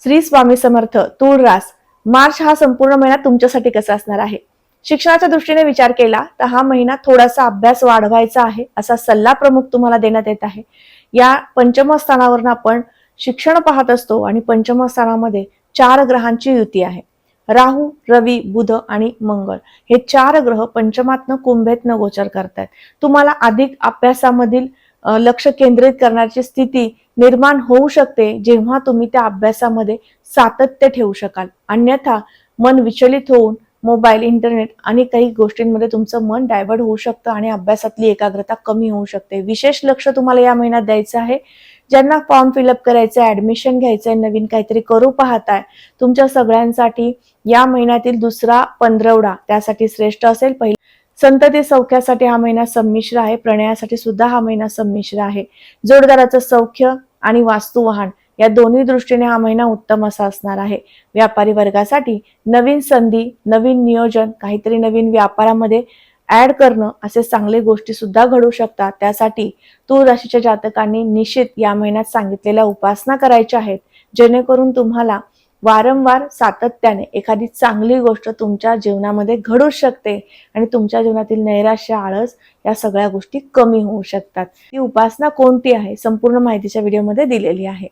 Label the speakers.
Speaker 1: श्री स्वामी समर्थ. तूळ रास. मार्च हा संपूर्ण महिना तुमच्यासाठी कसा असणार आहे? शिक्षणाच्या दृष्टीने विचार केला तर हा महिना थोडासा अभ्यास वाढवायचा आहे असा सल्ला प्रमुख तुम्हाला देण्यात येत आहे. या पंचम स्थानावरून आपण शिक्षण पाहत असतो आणि पंचम स्थानामध्ये 4 ग्रहांची युती आहे. राहू, रवी, बुध आणि मंगळ हे 4 ग्रह पंचमातनं कुंभेतनं गोचर करतात. तुम्हाला अधिक अभ्यासामधील लक्ष केंद्रित करण्याची स्थिती निर्माण होऊ शकते जेव्हा तुम्ही त्या अभ्यासामध्ये सातत्य ठेवू शकाल. अन्यथा मन विचलित होऊन मोबाईल, इंटरनेट आणि काही गोष्टींमध्ये तुमचं मन डायव्हर्ट होऊ शकतं आणि अभ्यासातली एकाग्रता कमी होऊ शकते. विशेष लक्ष तुम्हाला या महिन्यात द्यायचं आहे. ज्यांना फॉर्म फिलअप करायचं आहे, ऍडमिशन घ्यायचंय, नवीन काहीतरी करू पाहताय, तुमच्या सगळ्यांसाठी या महिन्यातील दुसरा पंधरवडा त्यासाठी श्रेष्ठ असेल. संतती सौख्यासाठी हा महिना संमिश्र आहे. प्रणयासाठी सुद्धा हा महिना संमिश्र आहे. जोडदाराचं सौख्य आणि वास्तुवाहन या दोन्ही दृष्टीने हा महिना उत्तम असा असणार आहे. व्यापारी वर्गासाठी नवीन संधी, नवीन नियोजन, काहीतरी नवीन व्यापारामध्ये ऍड करणं असे चांगले गोष्टी सुद्धा घडू शकतात. त्यासाठी तूळ राशीच्या जातकांनी निश्चित या महिन्यात सांगितलेल्या उपासना करायच्या आहेत, जेणेकरून तुम्हाला वारंवार सातत्याने एखादी चांगली गोष्ट तुमच्या जीवनामध्ये घडू शकते आणि तुमच्या जीवनातील नैराश्य, आळस या सगळ्या गोष्टी कमी होऊ शकतात. ती उपासना कोणती आहे संपूर्ण माहितीच्या व्हिडिओमध्ये दिलेली आहे.